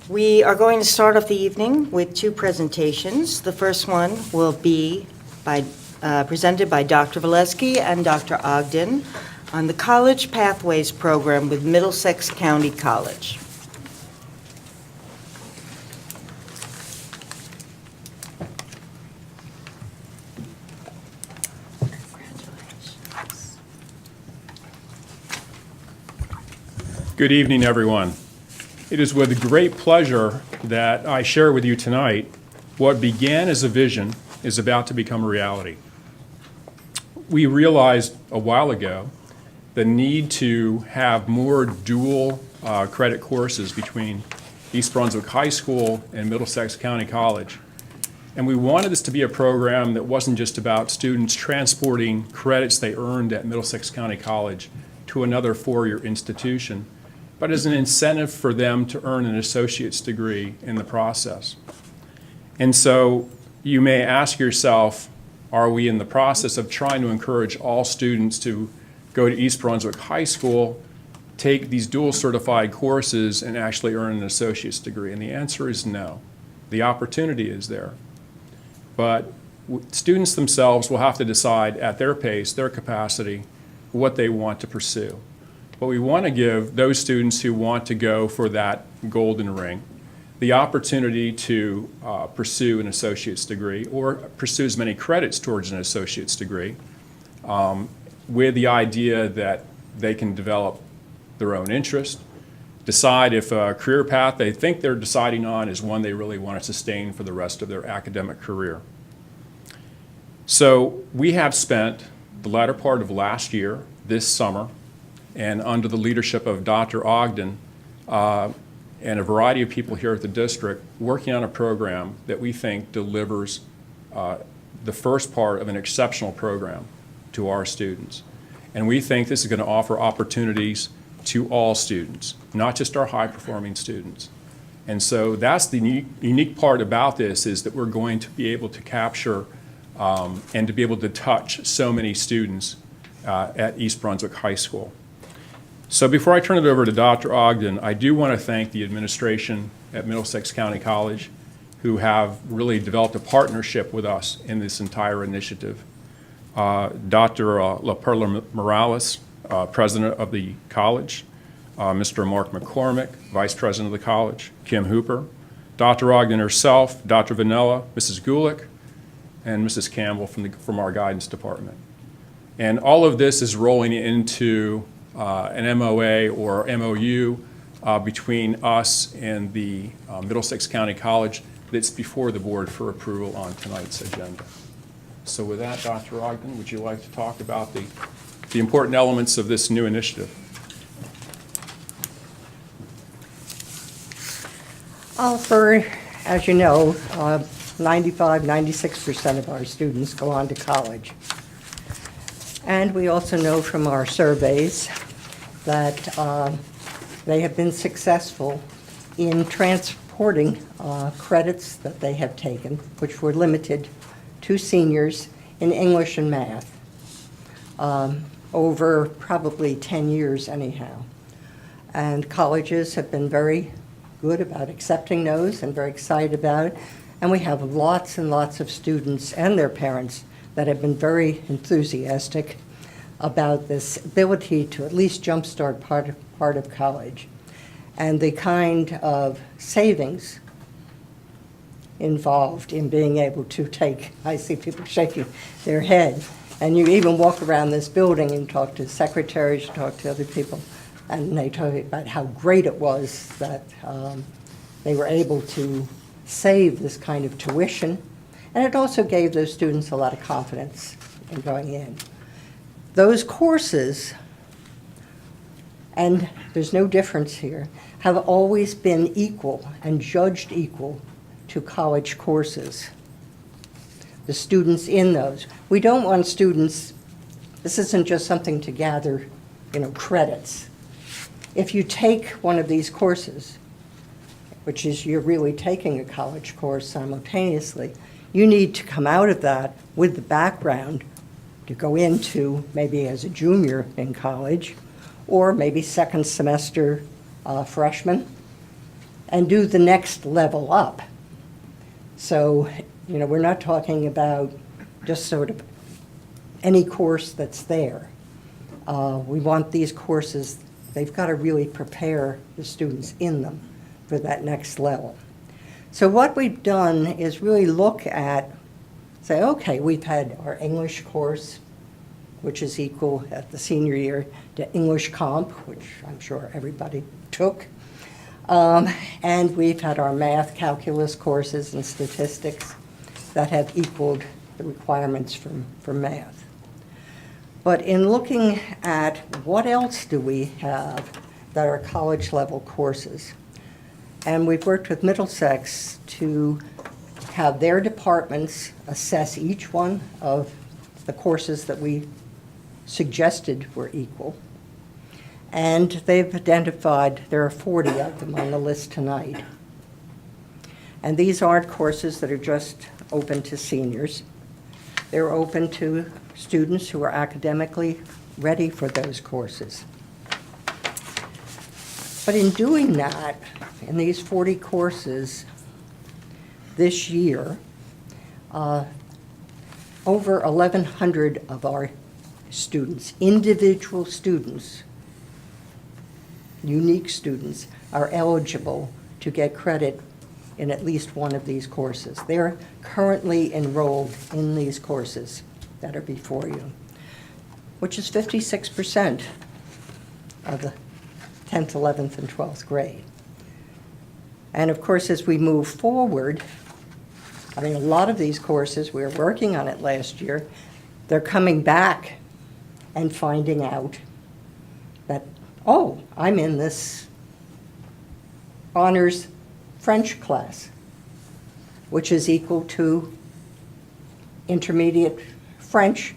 We are going to start off the evening with two presentations. The first one will be presented by Dr. Valesky and Dr. Ogden on the College Pathways Program with Middlesex County College. Good evening, everyone. It is with great pleasure that I share with you tonight what began as a vision is about to become a reality. We realized a while ago the need to have more dual credit courses between East Brunswick High School and Middlesex County College. And we wanted this to be a program that wasn't just about students transporting credits they earned at Middlesex County College to another four-year institution, but as an incentive for them to earn an associate's degree in the process. And so you may ask yourself, are we in the process of trying to encourage all students to go to East Brunswick High School, take these dual certified courses, and actually earn an associate's degree? And the answer is no. The opportunity is there. But students themselves will have to decide at their pace, their capacity, what they want to pursue. But we want to give those students who want to go for that golden ring the opportunity to pursue an associate's degree or pursue as many credits towards an associate's degree with the idea that they can develop their own interest, decide if a career path they think they're deciding on is one they really want to sustain for the rest of their academic career. So we have spent the latter part of last year, this summer, and under the leadership of Dr. Ogden and a variety of people here at the district, working on a program that we think delivers the first part of an exceptional program to our students. And we think this is going to offer opportunities to all students, not just our high-performing students. And so that's the unique part about this, is that we're going to be able to capture and to be able to touch so many students at East Brunswick High School. So before I turn it over to Dr. Ogden, I do want to thank the administration at Middlesex County College, who have really developed a partnership with us in this entire initiative. Dr. La Perla Morales, president of the college, Mr. Mark McCormick, vice president of the college, Kim Hooper, Dr. Ogden herself, Dr. Vanella, Mrs. Gulick, and Mrs. Campbell from our guidance department. And all of this is rolling into an MOA or MOU between us and the Middlesex County College that's before the board for approval on tonight's agenda. So with that, Dr. Ogden, would you like to talk about the important elements of this new initiative? As you know, 96% of our students go on to college. And we also know from our surveys that they have been successful in transporting credits that they have taken, which were limited to seniors in English and math, over probably 10 years anyhow. And colleges have been very good about accepting those and very excited about it. And we have lots and lots of students and their parents that have been very enthusiastic about this ability to at least jumpstart part of college. And the kind of savings involved in being able to take, I see people shaking their head, and you even walk around this building and talk to secretaries, talk to other people, and they talk about how great it was that they were able to save this kind of tuition. And it also gave those students a lot of confidence in going in. Those courses, and there's no difference here, have always been equal and judged equal to college courses. The students in those. We don't want students, this isn't just something to gather, credits. If you take one of these courses, which is you're really taking a college course simultaneously, you need to come out of that with the background to go into maybe as a junior in college, or maybe second semester freshman, and do the next level up. So, we're not talking about just sort of any course that's there. We want these courses, they've got to really prepare the students in them for that next level. So what we've done is really look at, say, okay, we've had our English course, which is equal at the senior year to English Comp, which I'm sure everybody took. And we've had our math, calculus courses, and statistics that have equaled the requirements for math. But in looking at what else do we have that are college-level courses, and we've worked with Middlesex to have their departments assess each one of the courses that we suggested were equal. And they've identified, there are 40 of them on the list tonight. And these aren't courses that are just open to seniors. They're open to students who are academically ready for those courses. But in doing that, in these 40 courses this year, over 1,100 of our students, individual students, unique students, are eligible to get credit in at least one of these courses. They're currently enrolled in these courses that are before you, which is 56% of the 10th, 11th, and 12th grade. And of course, as we move forward, a lot of these courses, we were working on it last year, they're coming back and finding out that, oh, I'm in this honors French class, which is equal to intermediate French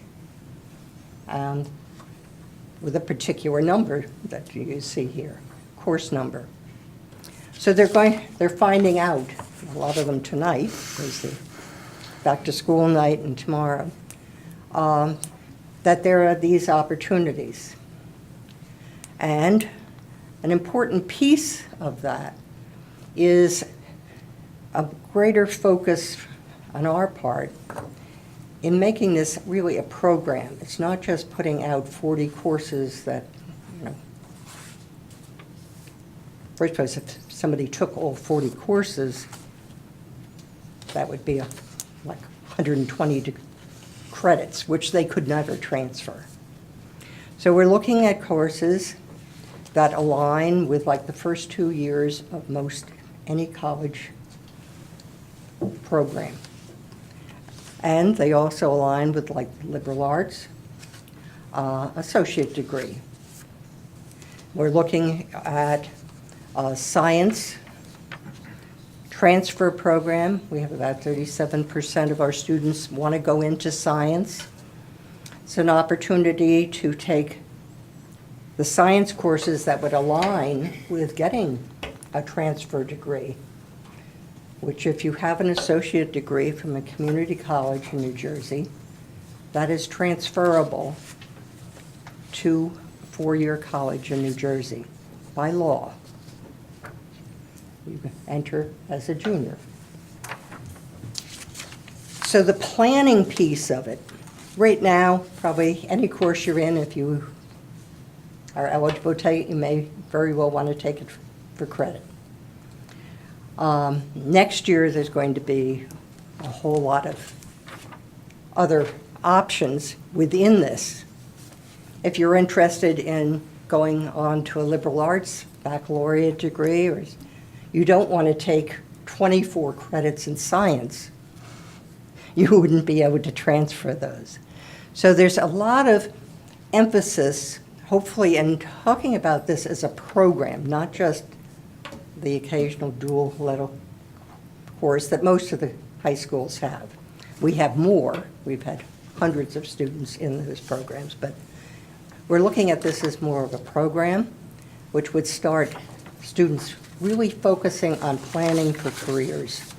with a particular number that you see here, course number. So they're finding out, a lot of them tonight, is the back to school night and tomorrow, that there are these opportunities. And an important piece of that is a greater focus on our part in making this really a program. It's not just putting out 40 courses that, first place, if somebody took all 40 courses, that would be like 120 credits, which they could never transfer. So we're looking at courses that align with like the first 2 years of most any college program. And they also align with like liberal arts, associate degree. We're looking at science transfer program. We have about 37% of our students want to go into science. It's an opportunity to take the science courses that would align with getting a transfer degree, which if you have an associate degree from a community college in New Jersey, that is transferable to a four-year college in New Jersey by law. You enter as a junior. So the planning piece of it, right now, probably any course you're in, if you are eligible to take it, you may very well want to take it for credit. Next year, there's going to be a whole lot of other options within this. If you're interested in going on to a liberal arts baccalaureate degree, or you don't want to take 24 credits in science, you wouldn't be able to transfer those. So there's a lot of emphasis, hopefully, in talking about this as a program, not just the occasional dual level course that most of the high schools have. We have more. We've had hundreds of students in those programs, but we're looking at this as more of a program, which would start students really focusing on planning for careers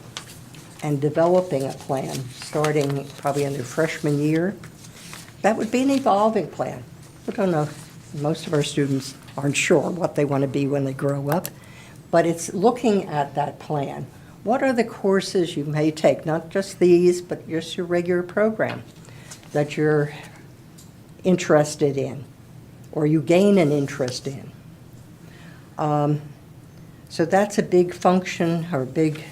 and developing a plan, starting probably in their freshman year. That would be an evolving plan. We don't know, most of our students aren't sure what they want to be when they grow up, But it's looking at that plan. What are the courses you may take, not just these, but just your regular program that you're interested in or you gain an interest in? So that's a big function or big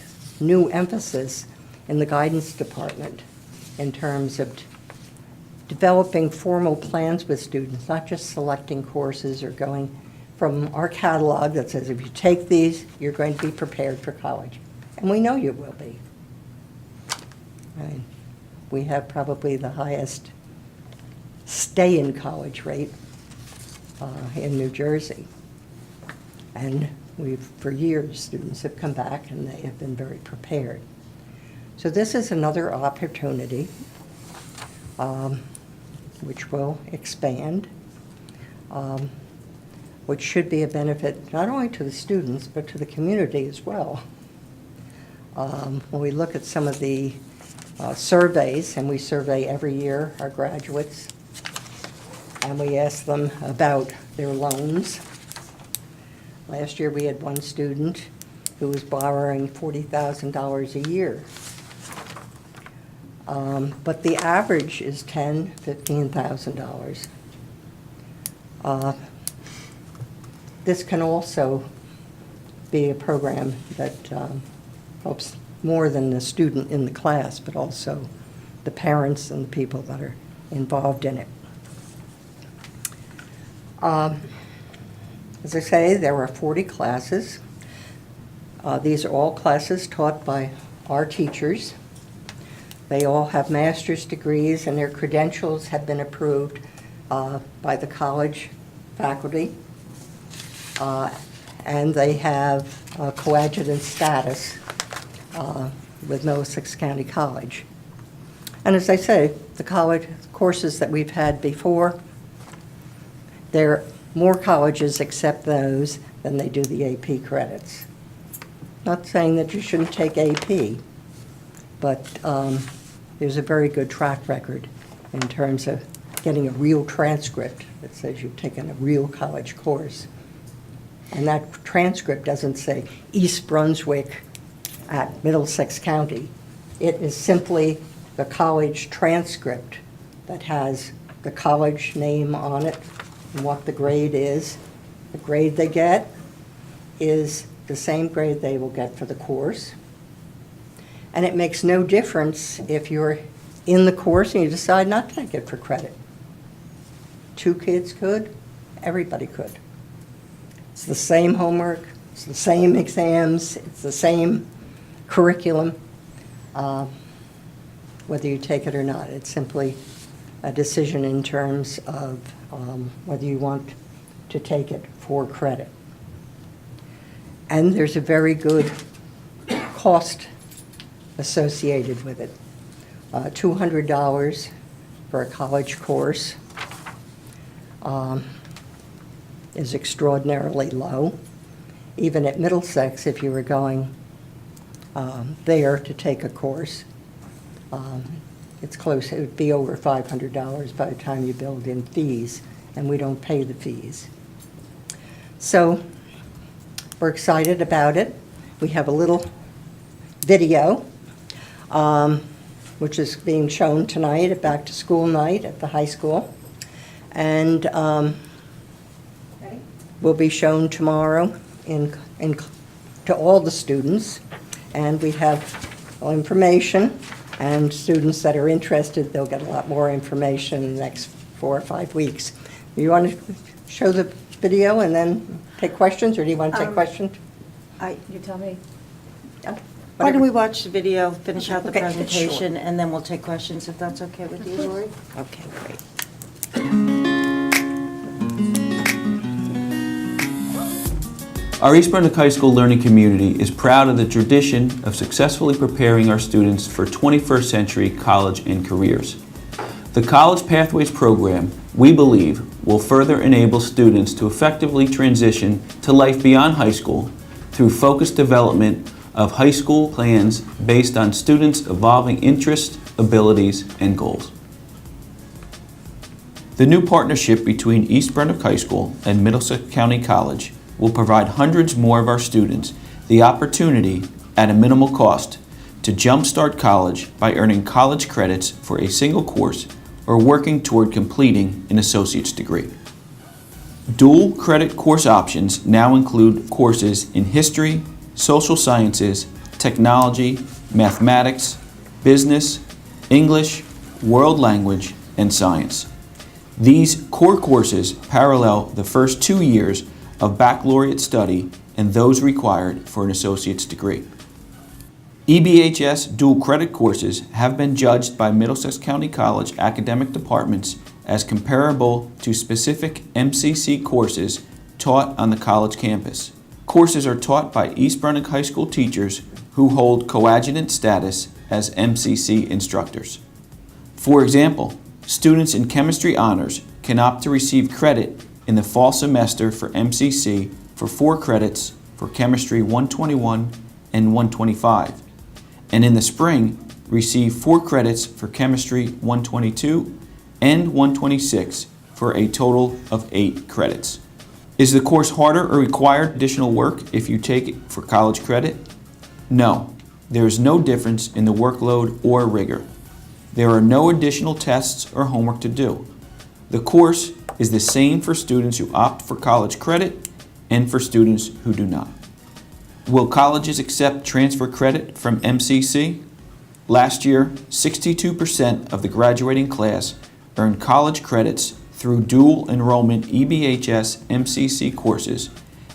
new emphasis in the guidance department in terms of developing formal plans with students, not just selecting courses or going from our catalog that says if you take these, you're going to be prepared for college. And we know you will be. I mean, we have probably the highest stay in college rate in New Jersey. And for years, students have come back and they have been very prepared. So this is another opportunity which will expand, which should be a benefit not only to the students, but to the community as well. When we look at some of the surveys, and we survey every year our graduates, and we ask them about their loans. Last year we had one student who was borrowing $40,000 a year. But the average is $10,000, $15,000. This can also be a program that helps more than the student in the class, but also the parents and the people that are involved in it. As I say, there are 40 classes. These are all classes taught by our teachers. They all have master's degrees, and their credentials have been approved by the college faculty. And they have coadjutant status with Middlesex County College. And as I say, the college courses that we've had before, there are more colleges accept those than they do the AP credits. Not saying that you shouldn't take AP, but there's a very good track record in terms of getting a real transcript that says you've taken a real college course. And that transcript doesn't say East Brunswick at Middlesex County. It is simply the college transcript that has the college name on it and what the grade is. The grade they get is the same grade they will get for the course. And it makes no difference if you're in the course and you decide not to take it for credit. 2 kids could, everybody could. It's the same homework, it's the same exams, it's the same curriculum, whether you take it or not. It's simply a decision in terms of whether you want to take it for credit. And there's a very good cost associated with it. $200 for a college course is extraordinarily low. Even at Middlesex, if you were going there to take a course, it's close. It would be over $500 by the time you build in fees, and we don't pay the fees. So we're excited about it. We have a little video, which is being shown tonight at Back to School night at the high school, and will be shown tomorrow to all the students. And we have information, and students that are interested, they'll get a lot more information in the next 4 or 5 weeks. You want to show the video and then take questions, or do you want to take questions? You tell me. Yeah, Why don't whatever. we watch the video, finish out the Okay, presentation, sure. and then we'll take questions, if that's okay with you, Lori? Okay, great. Our East Brunswick High School learning community is proud of the tradition of successfully preparing our students for 21st century college and careers. The College Pathways program, we believe, will further enable students to effectively transition to life beyond high school through focused development of high school plans based on students' evolving interests, abilities, and goals. The new partnership between East Brunswick High School and Middlesex County College will provide hundreds more of our students the opportunity, at a minimal cost, to jumpstart college by earning college credits for a single course or working toward completing an associate's degree. Dual credit course options now include courses in history, social sciences, technology, mathematics, business, English, world language, and science. These core courses parallel the first 2 years of baccalaureate study and those required for an associate's degree. EBHS dual credit courses have been judged by Middlesex County College academic departments as comparable to specific MCC courses taught on the college campus. Courses are taught by East Brunswick High School teachers who hold coadjutant status as MCC instructors. For example, students in chemistry honors can opt to receive credit in the fall semester for MCC for 4 credits for Chemistry 121 and 125, and in the spring receive 4 credits for Chemistry 122 and 126 for a total of 8 credits. Is the course harder or require additional work if you take it for college credit? No, there is no difference in the workload or rigor. There are no additional tests or homework to do. The course is the same for students who opt for college credit and for students who do not. Will colleges accept transfer credit from MCC? Last year, 62% of the graduating class earned college credits through dual enrollment EBHS MCC courses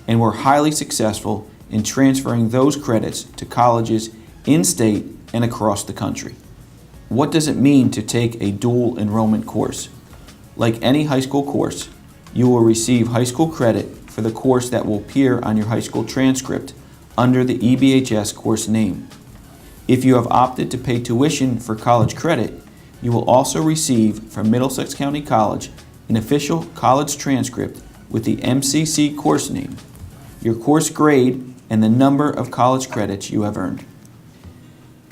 and were highly successful in transferring those credits to colleges in-state and across the country. What does it mean to take a dual enrollment course? Like any high school course, you will receive high school credit for the course that will appear on your high school transcript under the EBHS course name. If you have opted to pay tuition for college credit, you will also receive from Middlesex County College an official college transcript with the MCC course name, your course grade, and the number of college credits you have earned.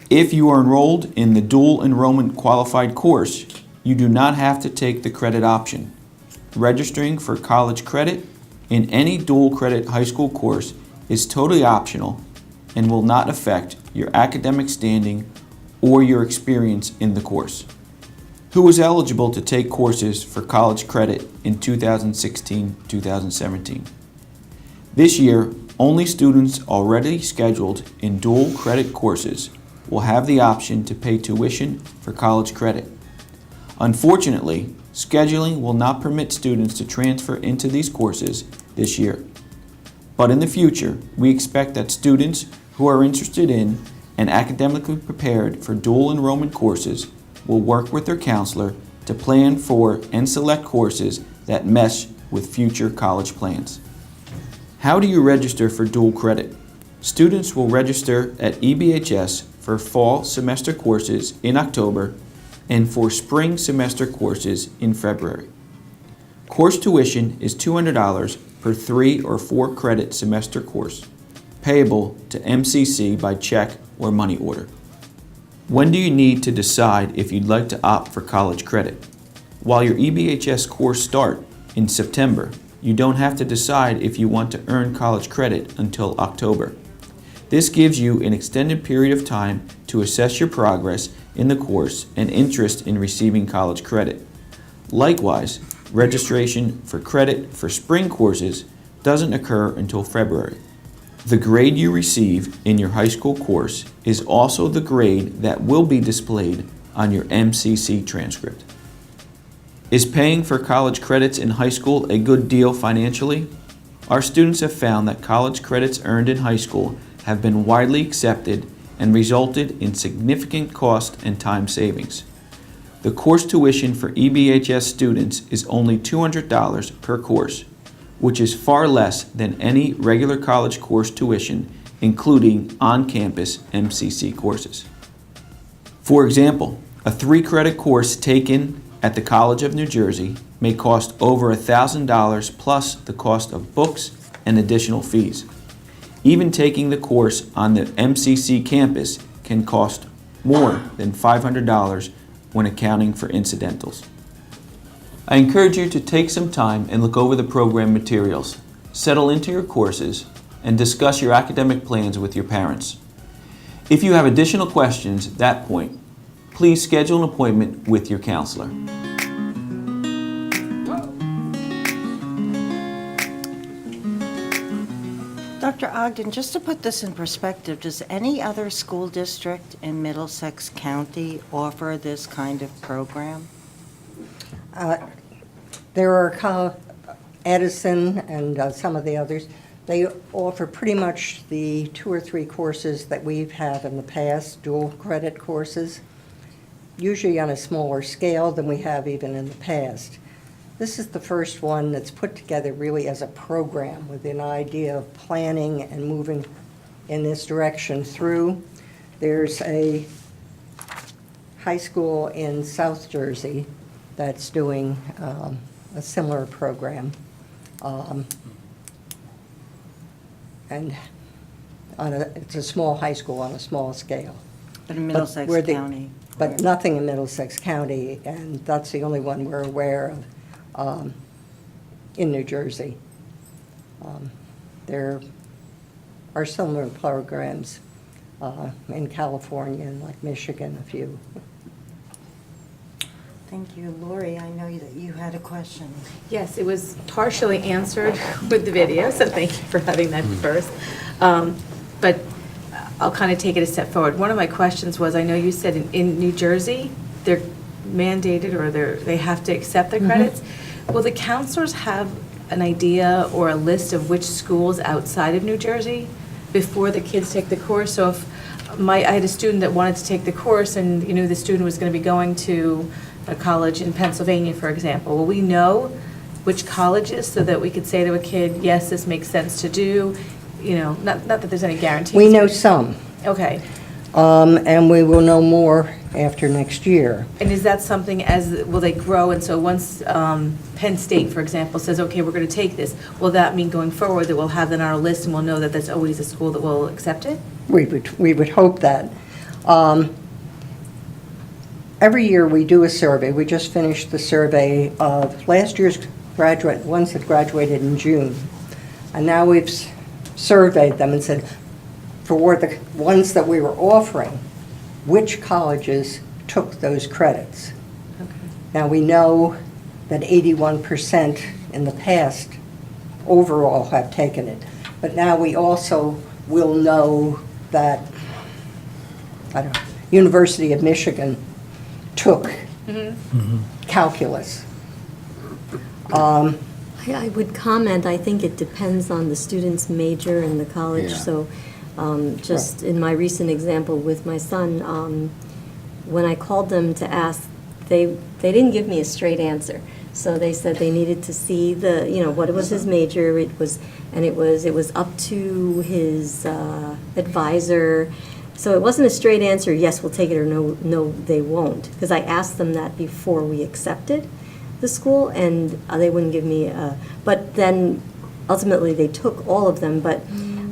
If you are enrolled in the dual enrollment qualified course, you do not have to take the credit option. Registering for college credit in any dual credit high school course is totally optional and will not affect your academic standing or your experience in the course. Who is eligible to take courses for college credit in 2016-2017? This year, only students already scheduled in dual credit courses will have the option to pay tuition for college credit. Unfortunately, scheduling will not permit students to transfer into these courses this year. But in the future, we expect that students who are interested in and academically prepared for dual enrollment courses will work with their counselor to plan for and select courses that mesh with future college plans. How do you register for dual credit? Students will register at EBHS for fall semester courses in October and for spring semester courses in February. Course tuition is $200 per 3 or 4 credit semester course, payable to MCC by check or money order. When do you need to decide if you'd like to opt for college credit? While your EBHS course start in September, you don't have to decide if you want to earn college credit until October. This gives you an extended period of time to assess your progress in the course and interest in receiving college credit. Likewise, registration for credit for spring courses doesn't occur until February. The grade you receive in your high school course is also the grade that will be displayed on your MCC transcript. Is paying for college credits in high school a good deal financially? Our students have found that college credits earned in high school have been widely accepted and resulted in significant cost and time savings. The course tuition for EBHS students is only $200 per course, which is far less than any regular college course tuition, including on-campus MCC courses. For example, a 3-credit course taken at the College of New Jersey may cost over $1,000 plus the cost of books and additional fees. Even taking the course on the MCC campus can cost more than $500 when accounting for incidentals. I encourage you to take some time and look over the program materials. settle into your courses, and discuss your academic plans with your parents. If you have additional questions at that point, please schedule an appointment with your counselor. Dr. Ogden, just to put this in perspective, does any other school district in Middlesex County offer this kind of program? There are Edison and some of the others. They offer pretty much the 2 or 3 courses that we've had in the past, dual credit courses, usually on a smaller scale than we have even in the past. This is the first one that's put together really as a program with an idea of planning and moving in this direction through. There's a high school in South Jersey that's doing a similar program. And it's a small high school on a small scale. But in Middlesex we're County? But nothing in Middlesex County, and that's the only one we're aware of in New Jersey. There are similar programs in California and like Michigan, a few. Thank you. Lori, I know that you had a question. Yes, it was partially answered with the video, so thank you for having that first. But I'll kind of take it a step forward. One of my questions was, I know you said in New Jersey, they're mandated or they have to accept the credits. Will the counselors have an idea or a list of which schools outside of New Jersey before the kids take the course? So if I had a student that wanted to take the course and you knew the student was going to be going to a college in Pennsylvania, for example, will we know which colleges so that we could say to a kid, yes, this makes sense to do? You know, not that there's any guarantees. We know some, Okay. and we will know more after next year. And is that something will they grow? And so once Penn State, for example, says, okay, we're going to take this, will that mean going forward that we'll have that on our list and we'll know that that's always a school that will accept it? We would hope that. Every year we do a survey. We just finished the survey of last year's ones that graduated in June. And now we've surveyed them and said, for the ones that we were offering, which colleges took those credits. Okay. Now we know that 81% in the past overall have taken it. But now we also will know that, I don't know, University of Michigan took calculus. I would comment, I think it depends on the student's major and the college. Yeah. So just in my recent example with my son, when I called them to ask, they didn't give me a straight answer. So they said they needed to see what was his major. It was up to his advisor. So it wasn't a straight answer, yes, we'll take it, or no, they won't. Because I asked them that before we accepted the school, and they wouldn't give me but then ultimately they took all of them. But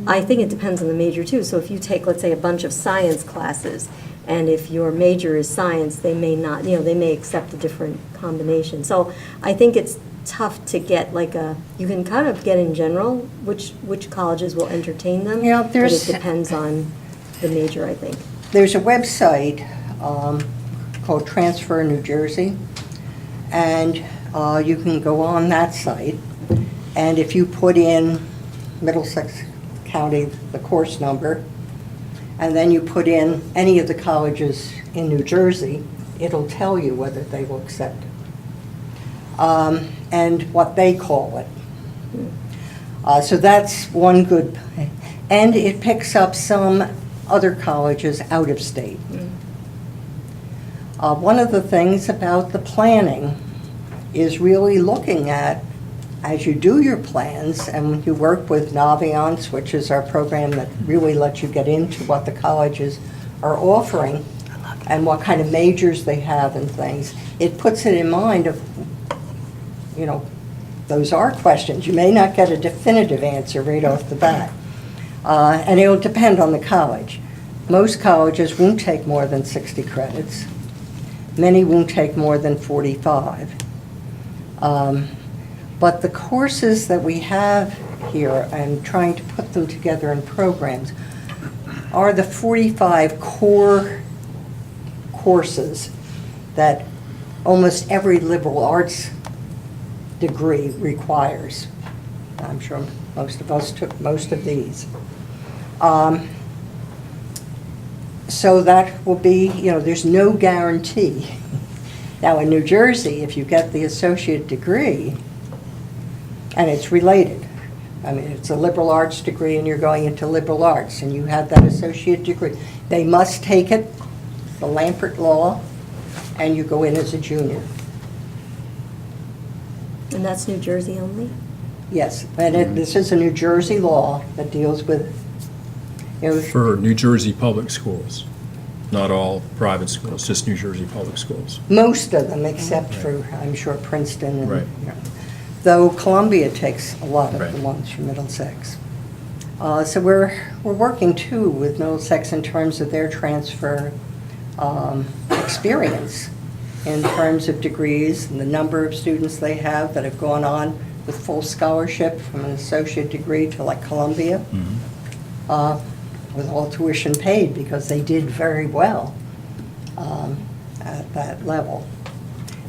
I think it depends on the major too. So if you take, let's say, a bunch of science classes, and if your major is science, they may not, they may accept a different combination. So I think it's tough to get you can kind of get in general which colleges will entertain them. Yeah, but it depends on the major, I think. There's a website called Transfer New Jersey, and you can go on that site, and if you put in Middlesex County, the course number, and then you put in any of the colleges in New Jersey, it'll tell you whether they will accept it, and what they call it. So that's one good, and it picks up some other colleges out of state. One of the things about the planning is really looking at, as you do your plans, and you work with Naviance, which is our program that really lets you get into what the colleges are offering and what kind of majors they have and things, it puts it in mind of, those are questions. You may not get a definitive answer right off the bat. And it'll depend on the college. Most colleges won't take more than 60 credits. Many won't take more than 45. But the courses that we have here and trying to put them together in programs are the 45 core courses that almost every liberal arts degree requires. I'm sure most of us took most of these. So that will be, there's no guarantee. Now, in New Jersey, if you get the associate degree, and it's related, I mean, it's a liberal arts degree and you're going into liberal arts and you have that associate degree, they must take it, the Lampert Law, and you go in as a junior. And that's New Jersey only? Yes, and this is a New Jersey law that deals with, For New Jersey public schools, not all private schools, just New Jersey public schools. most of them, except for, I'm sure, Princeton. And, Right. Though Columbia takes a lot of Right. the ones from Middlesex. So we're working too with Middlesex in terms of their transfer experience, in terms of degrees and the number of students they have that have gone on with full scholarship from an associate degree to like Columbia, with all tuition paid because they did very well at that level.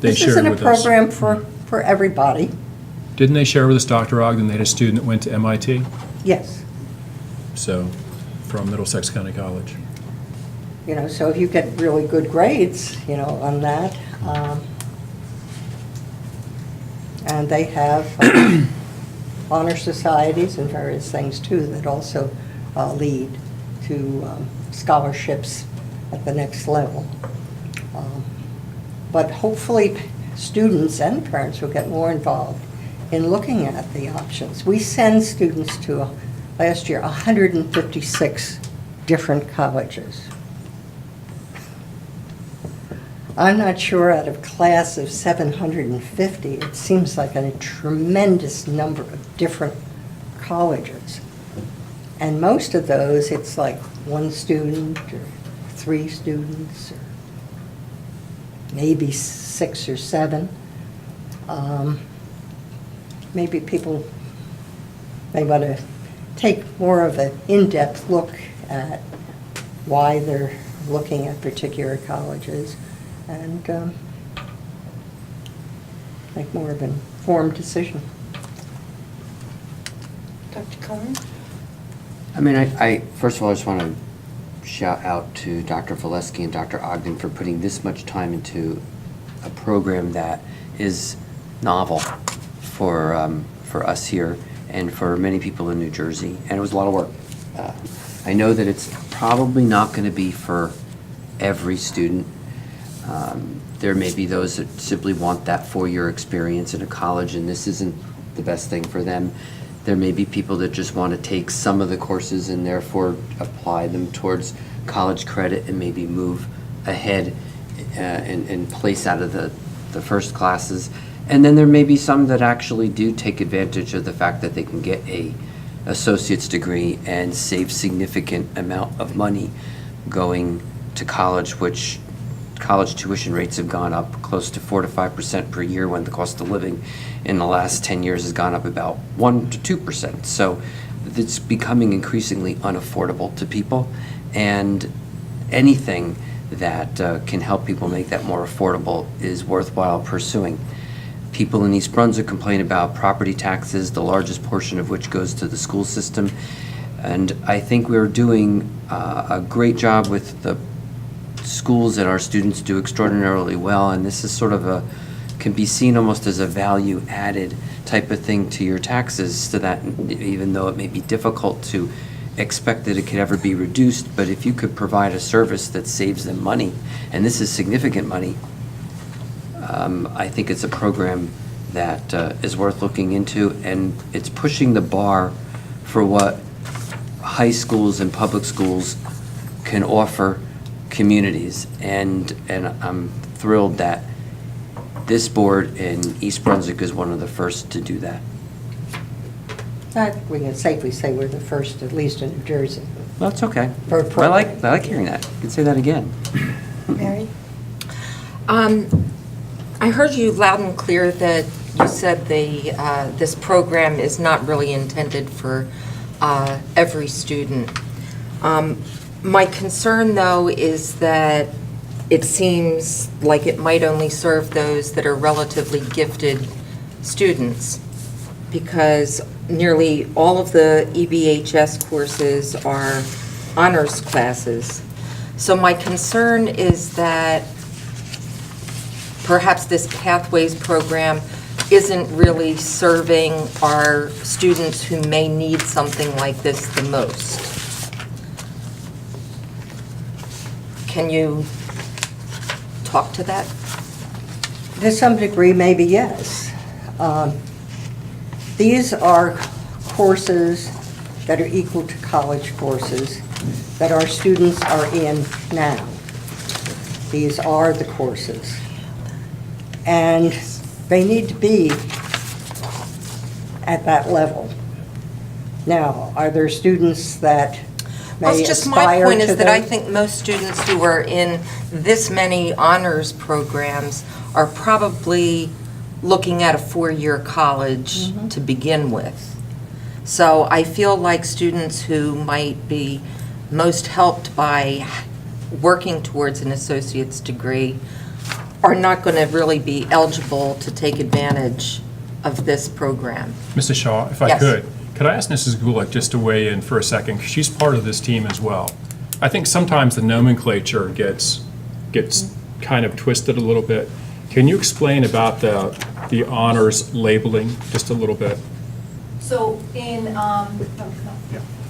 They This shared isn't a with us. program for everybody. Didn't they share with us, Dr. Ogden, they had a student that went to MIT, Yes. so, from Middlesex County College? So if you get really good grades, on that, and they have honor societies and various things too that also lead to scholarships at the next level. But hopefully, students and parents will get more involved in looking at the options. We send students to, last year, 156 different colleges. I'm not sure out of a class of 750, it seems like a tremendous number of different colleges. And most of those, it's like one student or 3 students, or maybe 6 or 7. Maybe people may want to take more of an in-depth look at why they're looking at particular colleges and make more of an informed decision. Dr. Cohen? I mean, I first of all, I just want to shout out to Dr. Valesky and Dr. Ogden for putting this much time into a program that is novel for us here and for many people in New Jersey, and it was a lot of work. I know that it's probably not going to be for every student. There may be those that simply want that 4-year experience in a college, and this isn't the best thing for them. There may be people that just want to take some of the courses and therefore apply them towards college credit and maybe move ahead and place out of the first classes. And then there may be some that actually do take advantage of the fact that they can get a associate's degree and save significant amount of money going to college, which college tuition rates have gone up close to 4 to 5% per year, when the cost of living in the last 10 years has gone up about 1 to 2%. So it's becoming increasingly unaffordable to people, and anything that can help people make that more affordable is worthwhile pursuing. People in East Brunswick complain about property taxes, the largest portion of which goes to the school system. And I think we're doing a great job with the schools that our students do extraordinarily well. And this is sort of can be seen almost as a value added type of thing to your taxes, so that even though it may be difficult to expect that it could ever be reduced, but if you could provide a service that saves them money, and this is significant money, I think it's a program that is worth looking into, and it's pushing the bar for what high schools and public schools can offer communities. And I'm thrilled that this board in East Brunswick is one of the first to do that. I think we can safely say we're the first, at least in New Jersey. That's okay. For a I program. like hearing that. You can say that again. Mary? I heard you loud and clear that you said this program is not really intended for every student. My concern, though, is that it seems like it might only serve those that are relatively gifted students, because nearly all of the EBHS courses are honors classes. So my concern is that perhaps this Pathways program isn't really serving our students who may need something like this the most. Can you talk to that? To some degree, maybe yes. These are courses that are equal to college courses that our students are in now. These are the courses. And they need to be at that level. Now, are there students that Well, may it's just aspire my to point is that I them? think most students who are in this many honors programs are probably looking at a four-year college to begin with. So I feel like students who might be most helped by working towards an associate's degree are not going to really be eligible to take advantage of this program. Mrs. Shaw, if I Yes. could I ask Mrs. Gulick just to weigh in for a second? 'Cause she's part of this team as well. I think sometimes the nomenclature gets kind of twisted a little bit. Can you explain about the honors labeling just a little bit? So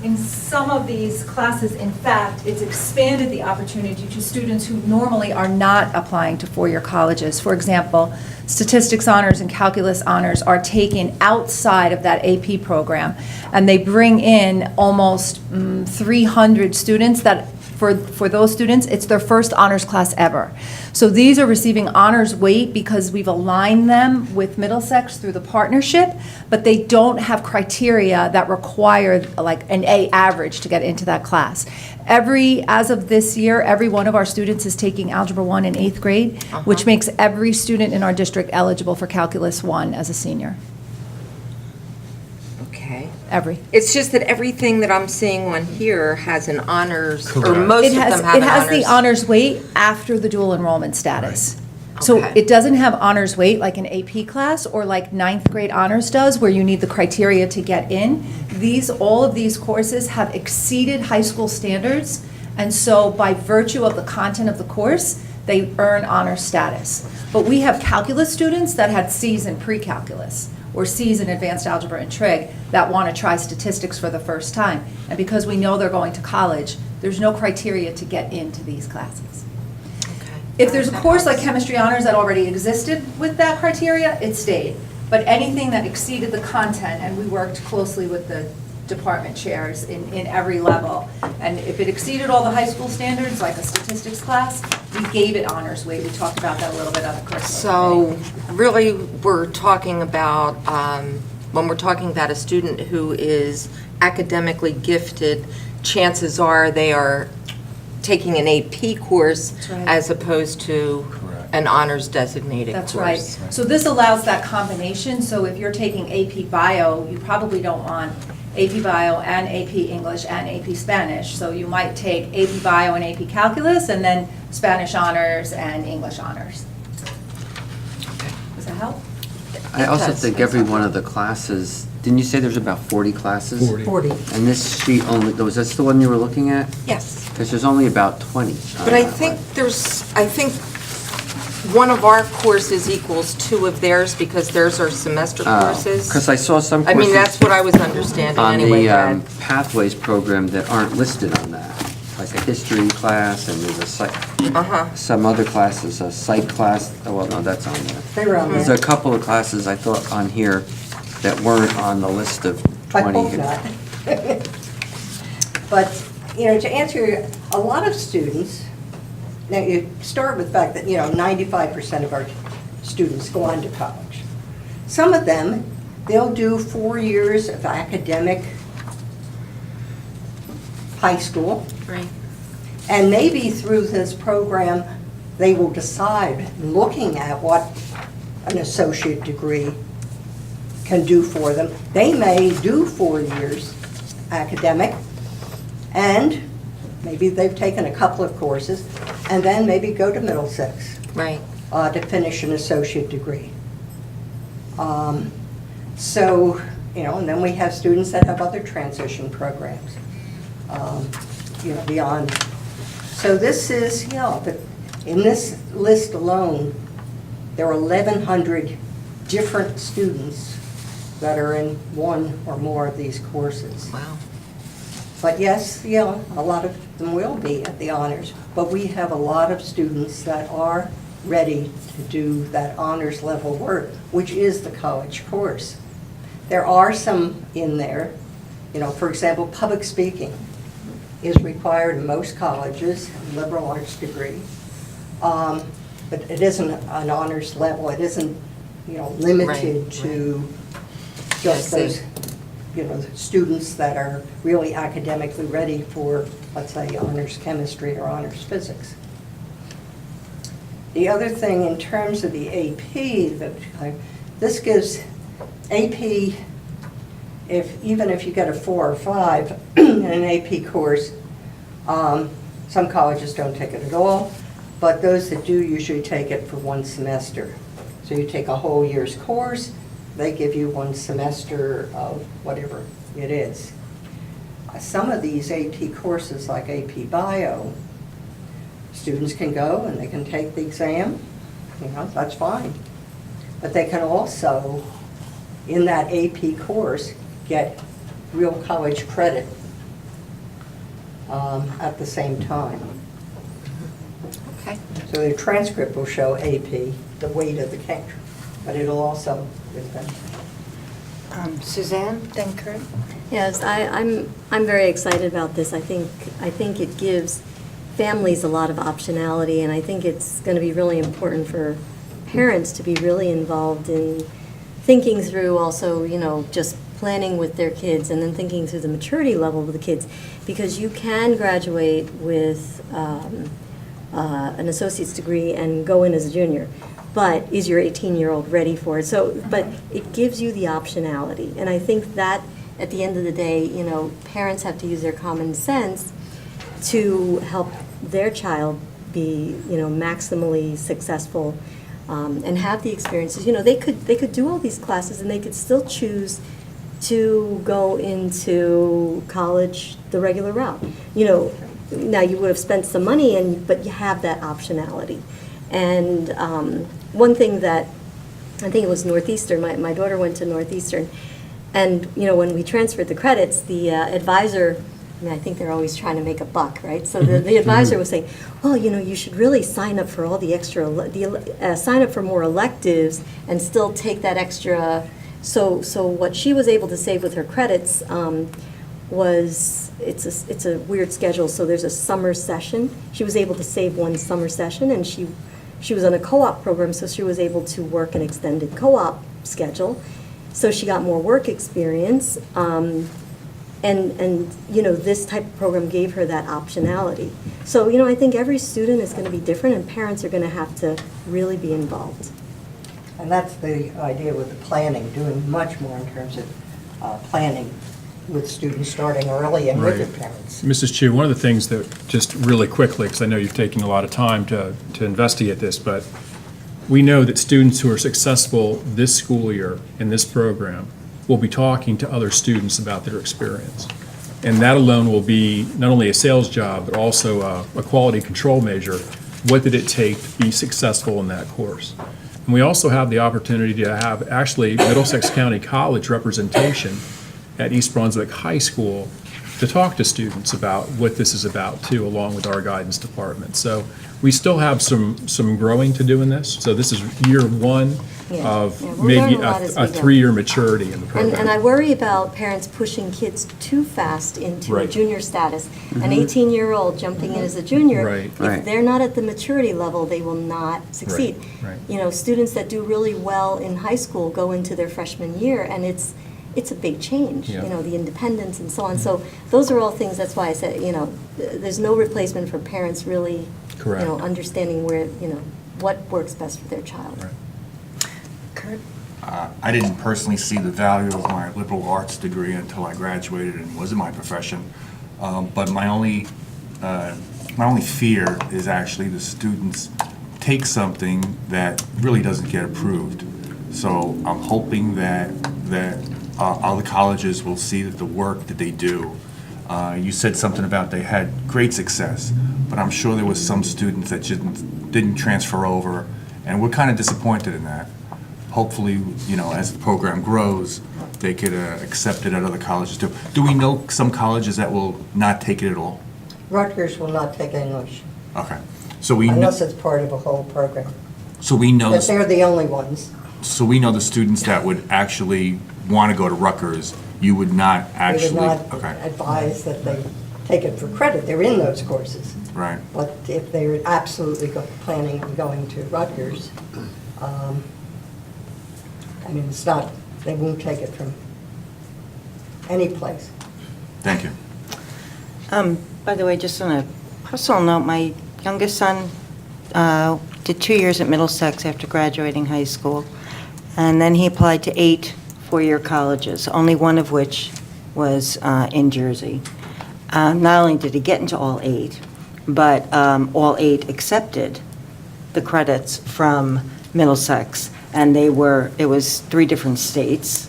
in some of these classes, in fact, it's expanded the opportunity to students who normally are not applying to four-year colleges. For example, statistics honors and calculus honors are taken outside of that AP program, and they bring in almost 300 students that for those students, it's their first honors class ever. So these are receiving honors weight because we've aligned them with Middlesex through the partnership, but they don't have criteria that require like an A average to get into that class. As of this year, every one of our students is taking Algebra 1 in 8th grade, which makes every student in our district eligible for Calculus 1 as a senior. Okay. Every. It's just that everything that I'm seeing on here has an honors, or Correct. most It of has, them have it an has honors. the honors weight after the dual enrollment status. So Okay. it doesn't have honors weight like an AP class or like 9th grade honors does, where you need the criteria to get in. All of these courses have exceeded high school standards, and so by virtue of the content of the course, they earn honor status. But we have calculus students that had C's in pre-calculus, or C's in advanced algebra and trig, that want to try statistics for the first time. And because we know they're going to college, there's no criteria to get into these classes. If there's a course like chemistry honors that already existed with that criteria, it stayed. But anything that exceeded the content, and we worked closely with the department chairs in every level, and if it exceeded all the high school standards, like a statistics class, we gave it honors weight. We talked about that a little bit on the curriculum So committee. really, we're talking about, when we're talking about a student who is academically gifted, chances are they are taking an AP course That's right. as opposed to an honors designated course. That's right. So this allows that combination. So if you're taking AP Bio, you probably don't want AP Bio and AP English and AP Spanish. So you might take AP Bio and AP Calculus, and then Spanish honors and English honors. Does that help? I also does. think every one of the classes, didn't you say there's about 40 classes? 40. And this sheet only, was this the one you were looking at? Yes. Because there's only about 20. But I think one of our courses equals two of theirs because theirs are semester courses. Because I saw some I courses. mean, that's what I was understanding on anyway, the Brad. Pathways program that aren't listed on that, like a history class, and there's some other classes, a psych class, oh, well, no, that's on there. They were on There's there. a couple of classes I thought on here that weren't on the list of I 20. hope not. But, to answer, a lot of students, now you start with the fact that, 95% of our students go on to college. Some of them, they'll do 4 years of academic high school, Right. and maybe through this program, they will decide, looking at what an associate degree can do for them. They may do 4 years academic, and maybe they've taken a couple of courses, and then maybe go to Middlesex Right. to finish an associate degree. So, and then we have students that have other transition programs, beyond. So this is, in this list alone, there are 1,100 different students that are in one or more of these courses. Wow. But yes, a lot of them will be at the honors, but we have a lot of students that are ready to do that honors level work, which is the college course. There are some in there, for example, public speaking is required in most colleges, a liberal arts degree, but it isn't an honors level. It isn't, limited Right, to I just see. those, students that are really academically ready for, let's say, honors chemistry or honors physics. The other thing in terms of the AP, this gives AP, even if you get a 4 or 5 in an AP course, some colleges don't take it at all, but those that do usually take it for 1 semester. So you take a whole year's course, they give you 1 semester of whatever it is. Some of these AP courses, like AP Bio, students can go and they can take the exam, that's fine. But they can also, in that AP course, get real college credit at the same time. Okay. So the transcript will show AP, the weight of the country, but it'll also, Suzanne, then Kurt? Yes, I'm very excited about this. I think it gives families a lot of optionality, and I think it's going to be really important for parents to be really involved in thinking through also, just planning with their kids and then thinking through the maturity level of the kids, because you can graduate with an associate's degree and go in as a junior. But is your 18-year-old ready for it? So, but it gives you the optionality. And I think that at the end of the day, parents have to use their common sense to help their child be, maximally successful and have the experiences. They could do all these classes and they could still choose to go into college the regular route. Now you would have spent some money, but you have that optionality. And one thing that, I think it was Northeastern, my daughter went to Northeastern, and, when we transferred the credits, the advisor, I think they're always trying to make a buck, right? So the advisor was saying, well, you should really sign up for all the extra, sign up for more electives and still take that extra. So what she was able to save with her credits was, it's a weird schedule, so there's a summer session. She was able to save 1 summer session, and she was on a co-op program, so she was able to work an extended co-op schedule. So she got more work experience, and this type of program gave her that optionality. So, I think every student is going to be different, and parents are going to have to really be involved. and that's the idea with the planning, doing much more in terms of planning with students starting early and with their Right. parents. Mrs. Chu, one of the things that, just really quickly, because I know you've taken a lot of time to investigate this, but we know that students who are successful this school year in this program will be talking to other students about their experience. And that alone will be not only a sales job, but also a quality control measure. What did it take to be successful in that course? And we also have the opportunity to have actually Middlesex County College representation at East Brunswick High School to talk to students about what this is about too, along with our guidance department. So we still have some growing to do in this. So this is year one of we'll maybe learn a lot as we a go. 3-year maturity in the program. And I worry about parents pushing kids too fast into a Right. junior status. An 18-year-old jumping in as a junior, Right. if Right. they're not at the maturity level, they will not succeed. Right. Students that do really well in high school go into their freshman year, and it's a big change, Yeah. the independence and so on. So those are all things, that's why I said, there's no replacement for parents really, Correct. understanding where, what works best for their child. Right. Kurt? I didn't personally see the value of my liberal arts degree until I graduated and was in my profession. But my only fear is actually the students take something that really doesn't get approved. So I'm hoping that other colleges will see that the work that they do. You said something about they had great success, but I'm sure there was some students that didn't transfer over, and we're kind of disappointed in that. Hopefully, as the program grows, they could accept it at other colleges too. Do we know some colleges that will not take it at all? Rutgers will not take English Okay. So we know, unless it's part of a whole program. so we know But they're the only ones. So we know the students that would actually want to go to Rutgers, you would not We actually, would not okay, advise that they take it for credit. They're in those courses. right. But if they're absolutely planning on going to Rutgers, it's not, they won't take it from any place. Thank you. By the way, just on a personal note, my youngest son did 2 years at Middlesex after graduating high school, and then he applied to 8 four-year colleges, only one of which was in Jersey. Not only did he get into all 8, but all 8 accepted the credits from Middlesex, and it was 3 different states,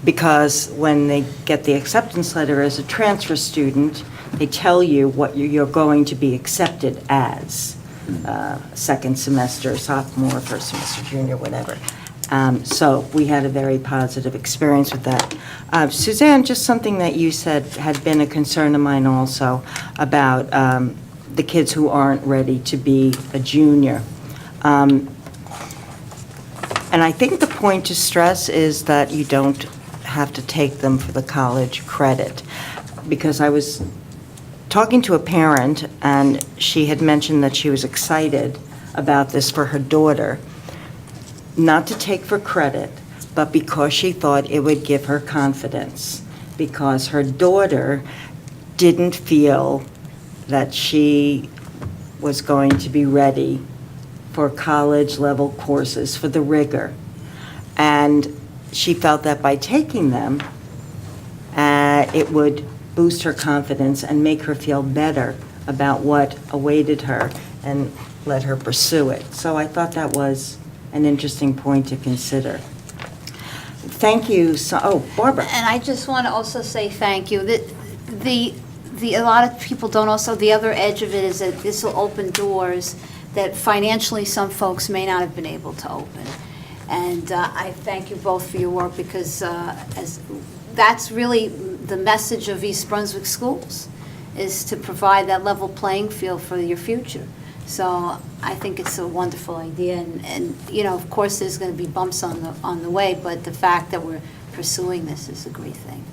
because when they get the acceptance letter as a transfer student, they tell you what you're going to be accepted as, second semester, sophomore, first semester, junior, whatever. So we had a very positive experience with that. Suzanne, just something that you said had been a concern of mine also about the kids who aren't ready to be a junior. And I think the point to stress is that you don't have to take them for the college credit, because I was talking to a parent, and she had mentioned that she was excited about this for her daughter, not to take for credit, but because she thought it would give her confidence, because her daughter didn't feel that she was going to be ready for college-level courses, for the rigor. And she felt that by taking them, it would boost her confidence and make her feel better about what awaited her and let her pursue it. So I thought that was an interesting point to consider. Thank you. Barbara. And I just want to also say thank you. A lot of people don't also, the other edge of it is that this will open doors that financially some folks may not have been able to open. And I thank you both for your work, because that's really the message of East Brunswick schools, is to provide that level playing field for your future. So I think it's a wonderful idea, and of course, there's going to be bumps on the way, but the fact that we're pursuing this is a great thing.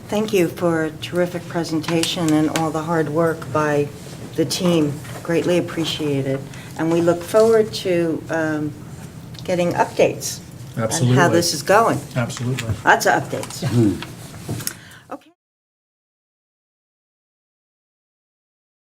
Thank you for a terrific presentation and all the hard work by the team. Greatly appreciated. And we look forward to getting updates on how Absolutely. this is going. Absolutely. Lots of updates.